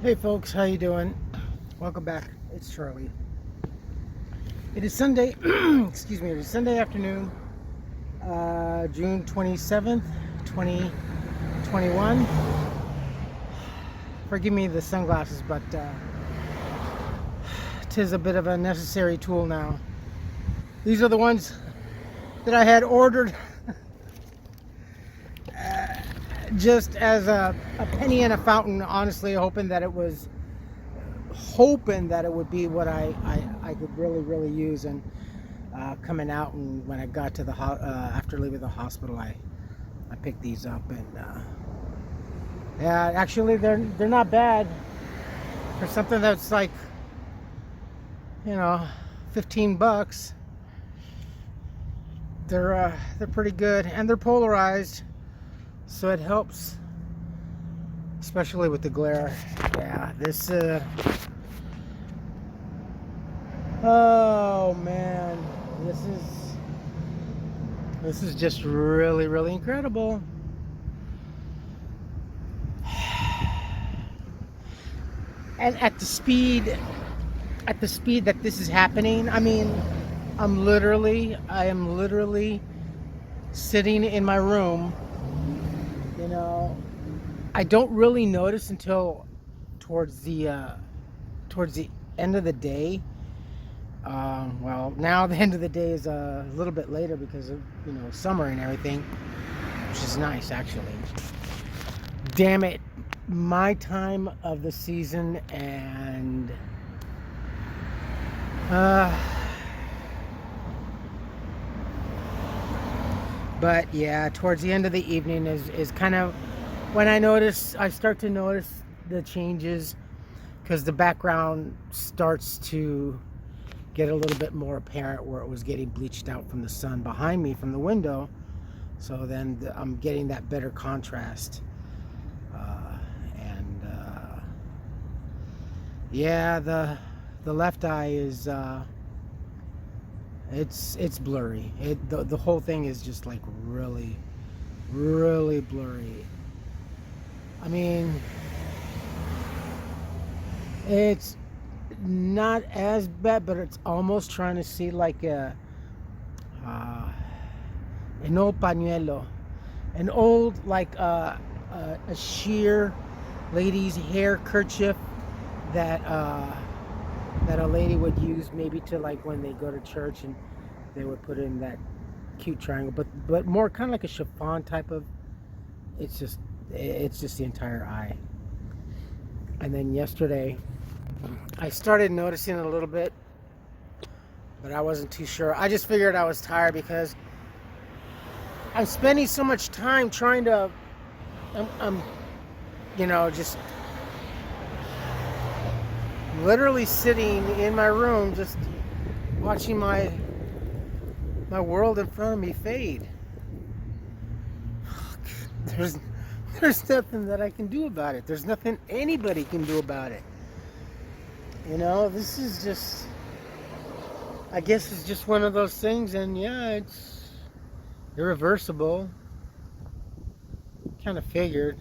Hey folks, how you doing? Welcome back. It's Charlie. It is Sunday. Excuse me. It is Sunday afternoon, June 27th, 2021. Forgive me the sunglasses, but tis a bit of a necessary tool now. These are the ones that I had ordered just as a penny in a fountain. Honestly, hoping that it would be what I could really use. And coming out, and when I got to the after leaving the hospital, I picked these up, and yeah, actually they're not bad for something that's like, 15 bucks. They're pretty good, and they're polarized, so it helps, especially with the glare. Yeah, this oh man, this is just really incredible. And at the speed that this is happening, I mean, I am literally sitting in my room. I don't really notice until towards the end of the day. Well, now the end of the day is a little bit later because of summer and everything, which is nice actually. Damn it, my time of the season, and but yeah, towards the end of the evening is kind of when I start to notice the changes, because the background starts to get a little bit more apparent where it was getting bleached out from the sun behind me from the window. So then I'm getting that better contrast. Yeah, the left eye is it's blurry. The whole thing is just like really blurry. I mean, it's not as bad, but it's almost trying to see like an old pañuelo, an old like a sheer lady's hair kerchief that a lady would use maybe to, like, when they go to church and they would put in that cute triangle, but more kind of like a chiffon type of. It's just the entire eye. And then yesterday I started noticing it a little bit, but I wasn't too sure. I just figured I was tired because I'm spending so much time trying to I'm just literally sitting in my room just watching my world in front of me fade. There's nothing that I can do about it. There's nothing anybody can do about it. This is just, I guess it's just one of those things, and yeah, it's irreversible. Kind of figured.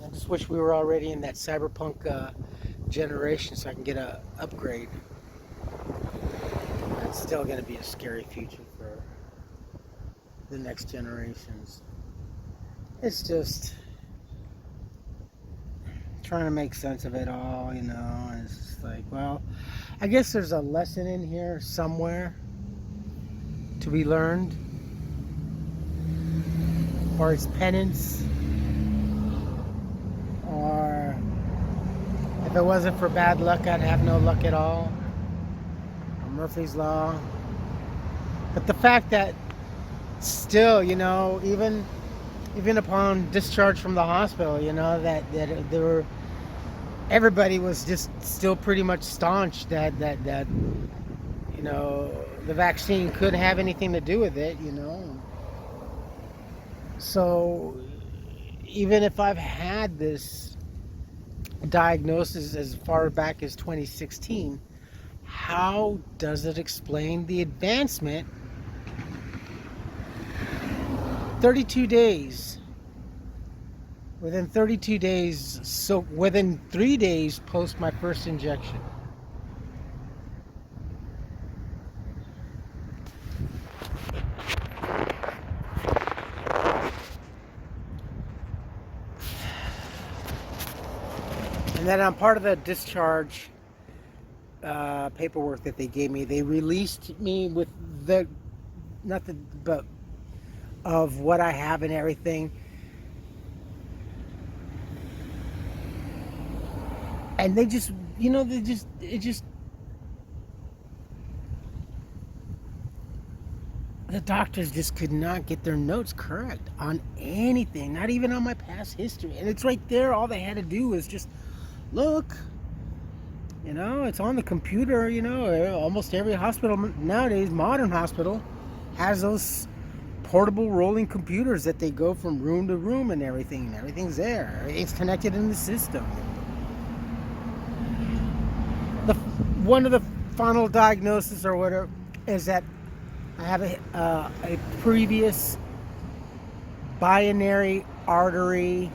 I just wish we were already in that cyberpunk generation so I can get a upgrade. That's still going to be a scary future for the next generations. It's just trying to make sense of it all, and it's just like, well, I guess there's a lesson in here somewhere to be learned, or it's penance, or if it wasn't for bad luck, I'd have no luck at all, or Murphy's Law. But the fact that still, even upon discharge from the hospital, that there were, everybody was just still pretty much staunch that the vaccine couldn't have anything to do with it, So even if I've had this diagnosis as far back as 2016, how does it explain the advancement 32 days within 32 days, so within 3 days post my first injection. And then on part of the discharge paperwork that they gave me, they released me with the nothing but of what I have and everything. And they just, the doctors just could not get their notes correct on anything, not even on my past history. And it's right there. All they had to do was just look. It's on the computer. Almost every hospital nowadays, modern hospital, has those portable rolling computers that they go from room to room and everything. And everything's there. Everything's connected in the system. One of the final diagnoses or whatever is that I have a previous binary artery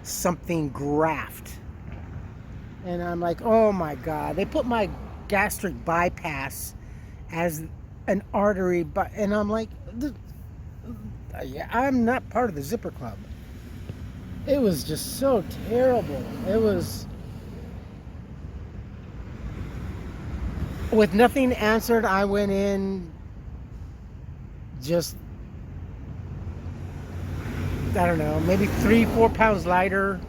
something graft. And I'm like, oh my God. They put my gastric bypass as an artery, and I'm like, I'm not part of the Zipper Club. It was just so terrible. It was, with nothing answered, I went in just, I don't know, maybe 3-4 pounds lighter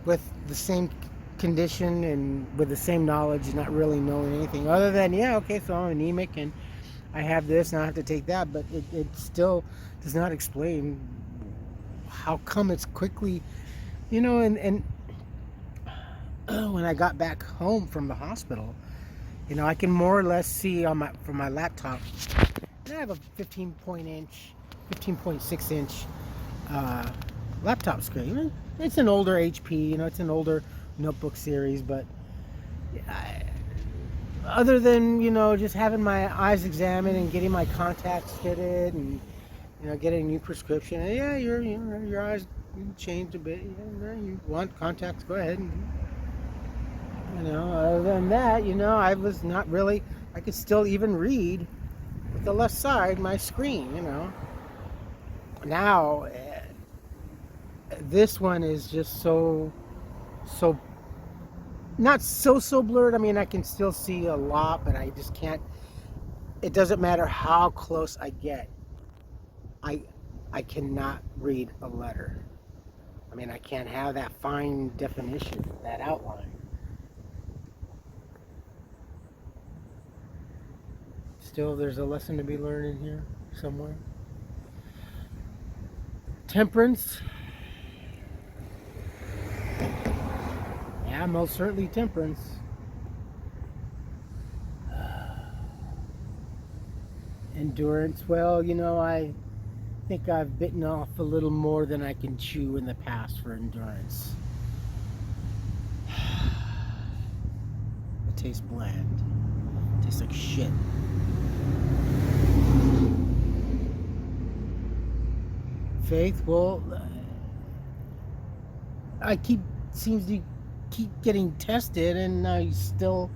with the same condition and with the same knowledge, not really knowing anything other than, okay, so I'm anemic and I have this and I have to take that, but it still does not explain how come it's quickly, and when I got back home from the hospital, I can more or less see from my laptop. And I have a 15.6 inch laptop screen. It's an older HP, it's an older notebook series, but other than just having my eyes examined and getting my contacts fitted and getting a new prescription, your eyes changed a bit. You want contacts? Go ahead. And, other than that, I was not really. I could still even read with the left side my screen. Now this one is just so not so blurred. I mean, I can still see a lot, but I just can't. It doesn't matter how close I get. I cannot read a letter. I mean, I can't have that fine definition, that outline. Still, there's a lesson to be learned in here somewhere. Temperance. Yeah, most certainly temperance. Endurance. Well, I think I've bitten off a little more than I can chew in the past for endurance. It tastes bland. It tastes like shit. Faith, well, seems to keep getting tested, and I still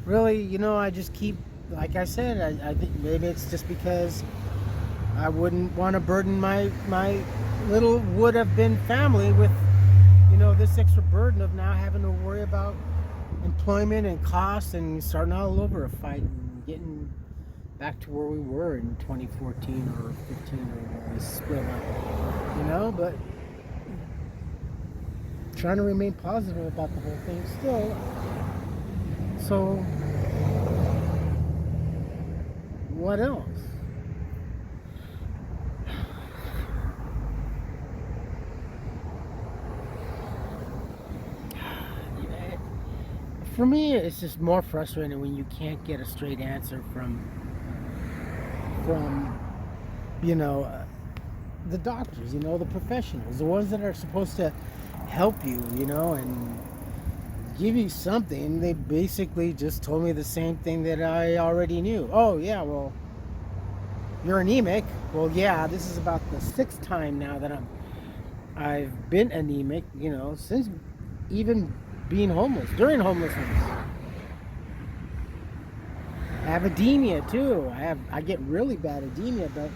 really, I just keep, like I said, I think maybe it's just because I wouldn't want to burden my little would have been family with, this extra burden of now having to worry about employment and costs and starting all over a fight and getting back to where we were in 2014 or 15 or when we split up, but trying to remain positive about the whole thing still. So what else? For me, it's just more frustrating when you can't get a straight answer from the doctors, the professionals, the ones that are supposed to help you, and give you something. They basically just told me the same thing that I already knew. Oh yeah, well, you're anemic. Well, yeah, this is about the 6th time now that I'm I've been anemic, since even being homeless, during homelessness. I have edema too. I get really bad edema, but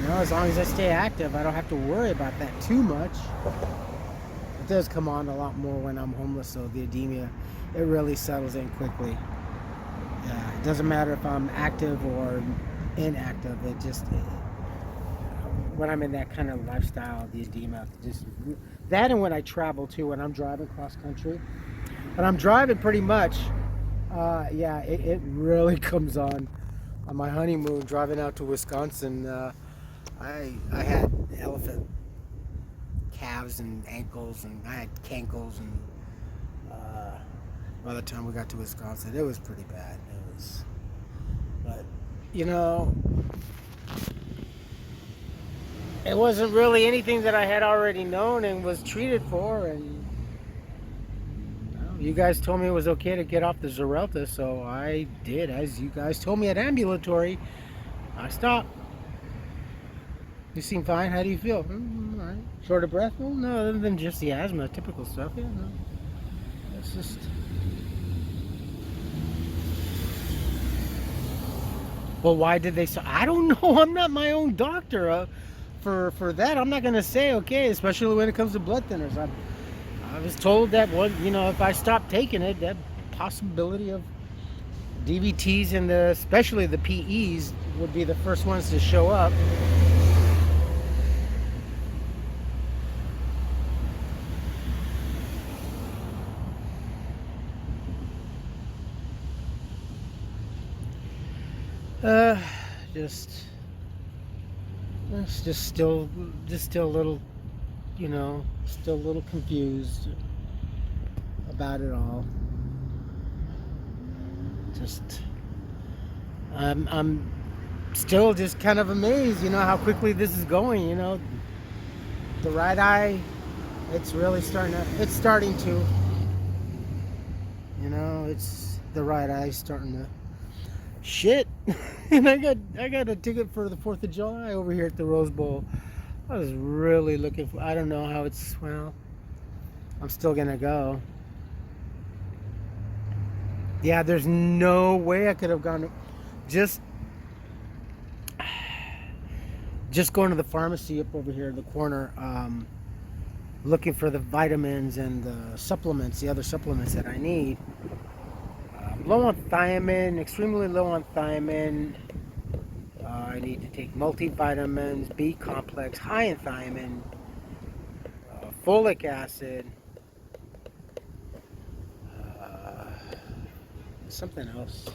as long as I stay active, I don't have to worry about that too much. It does come on a lot more when I'm homeless, so the edema, it really settles in quickly. Yeah, it doesn't matter if I'm active or inactive. When I'm in that kind of lifestyle, the edema that, and when I travel too, when I'm driving cross country, when I'm driving pretty much, yeah, it really comes on. On my honeymoon, driving out to Wisconsin, I had elephant calves and ankles, and I had cankles, and by the time we got to Wisconsin, it was pretty bad. But it wasn't really anything that I had already known and was treated for, and you guys told me it was okay to get off the Xarelta, so I did as you guys told me at ambulatory. I stopped. You seem fine. How do you feel? All right. Short of breath? Well, no, other than just the asthma, typical stuff. Yeah, no. It's just. Well, why did they say? I don't know. I'm not my own doctor. For that, I'm not gonna say okay, especially when it comes to blood thinners. I was told that if I stopped taking it, that possibility of DVTs and especially the PEs would be the first ones to show up. Just still a little, still a little confused about it all. I'm still just kind of amazed, how quickly this is going. The right eye, it's starting to, it's the right eye starting to shit. And I got a ticket for the 4th of July over here at the Rose Bowl. I was really looking for, I don't know how I'm still gonna go. Yeah, there's no way I could have gone just going to the pharmacy up over here in the corner, looking for the vitamins and the other supplements that I need. Low on thiamine, extremely low on thiamine. I need to take multivitamins, B complex, high in thiamine, folic acid, something else,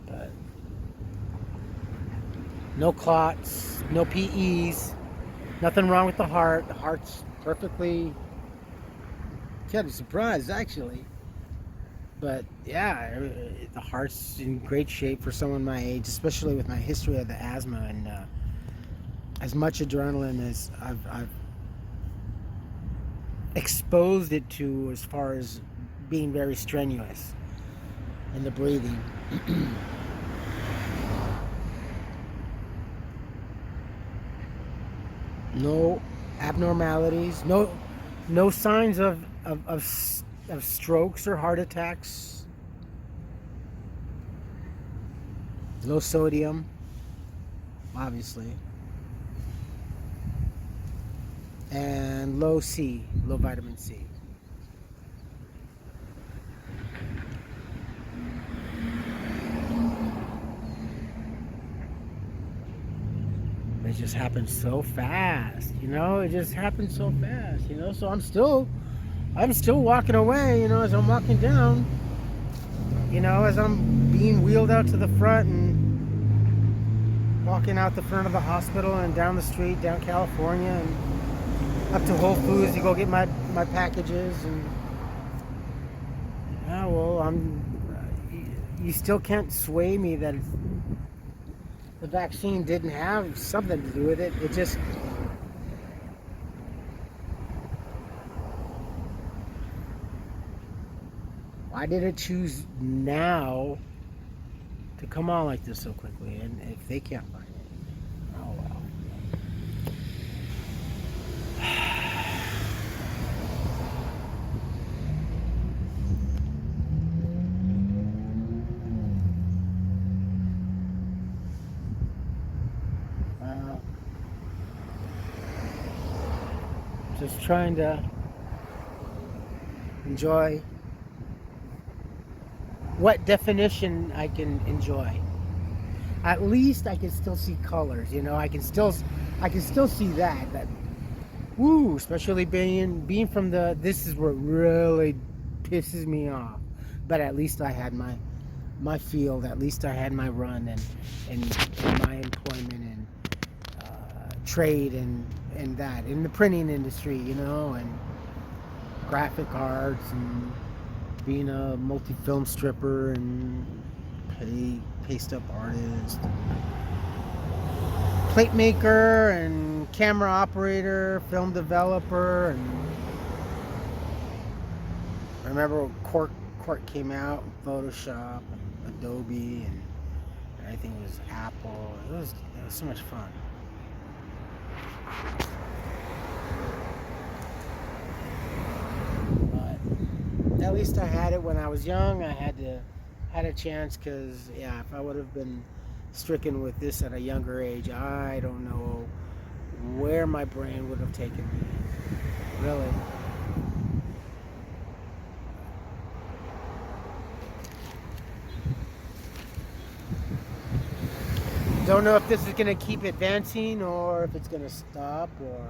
but no clots, no PEs, nothing wrong with the heart. The heart's perfectly, kind of surprised actually, but yeah, the heart's in great shape for someone my age, especially with my history of the asthma and as much adrenaline as I've exposed it to, as far as being very strenuous in the breathing. No abnormalities, no signs of strokes or heart attacks. Low sodium, obviously, and low vitamin C. It just happened so fast, it just happened so fast, so I'm still walking away, as I'm walking down, as I'm being wheeled out to the front and walking out the front of the hospital and down the street, down California, and up to Whole Foods to go get my packages. And yeah, well, you still can't sway me that the vaccine didn't have something to do with it. It just, why did it choose now to come on like this so quickly? And if they can't find it, oh well. Just trying to enjoy what definition I can enjoy. At least I can still see colors, you know. I can still see that woo, especially being from this is what really pisses me off. But at least I had my field, at least I had my run and my employment and trade and that in the printing industry, you know, and graphic arts and being a multi-film stripper and paste up artist, plate maker and camera operator, film developer, and I remember when Court came out, Photoshop, Adobe, and everything was Apple. It was so much fun. But at least I had it when I was young. I had a chance, because yeah, if I would have been stricken with this at a younger age, I don't know where my brain would have taken me. Really. Don't know if this is gonna keep advancing or if it's gonna stop or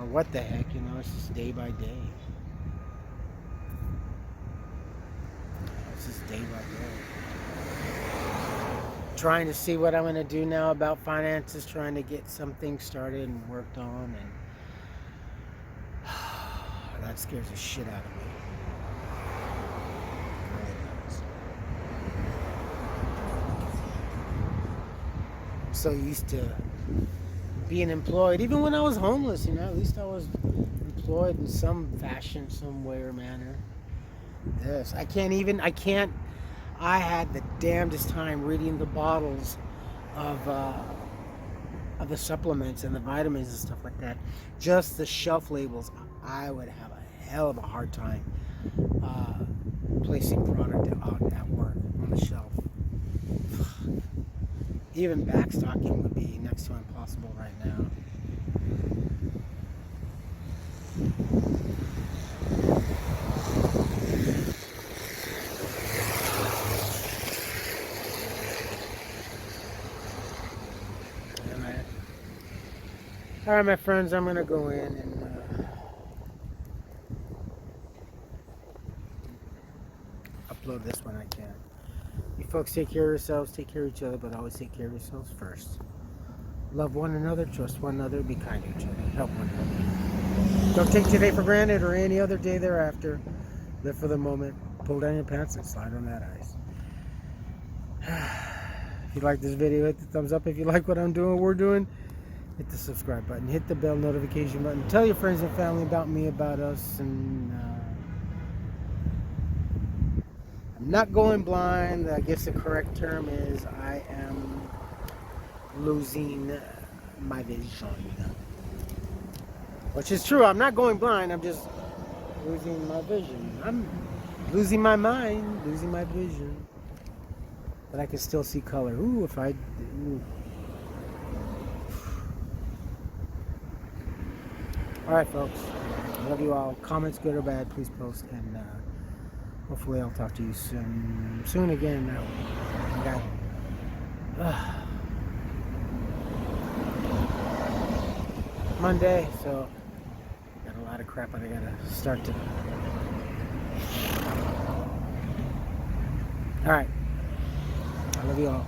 what the heck, you know. It's just day by day. It's just day by day. Trying to see what I'm gonna do now about finances, trying to get something started and worked on, and that scares the shit out of me. So used to being employed, even when I was homeless, you know, at least I was employed in some fashion, some way or manner. This, I had the damnedest time reading the bottles of the supplements and the vitamins and stuff like that. Just the shelf labels, I would have a hell of a hard time placing product out at work on the shelf. Even backstocking would be next to impossible right now. All right, my friends, I'm gonna go in and upload this when I can. You folks take care of yourselves, take care of each other, but always take care of yourselves first. Love one another, trust one another, be kind to each other, help one another. Don't take today for granted or any other day thereafter. Live for the moment, pull down your pants and slide on that ice. If you like this video, hit the thumbs up. If you like what I'm doing, we're doing, hit the subscribe button, hit the bell notification button. Tell your friends and family about me, about us, and I'm not going blind. I guess the correct term is I am losing my vision. Which is true. I'm not going blind. I'm just losing my vision. I'm losing my mind, losing my vision. But I can still see color. Ooh, if I... Ooh. Alright, folks. I love you all. Comments, good or bad, please post. And hopefully I'll talk to you soon again. I got Monday, so got a lot of crap I gotta start to. Alright. I love you all.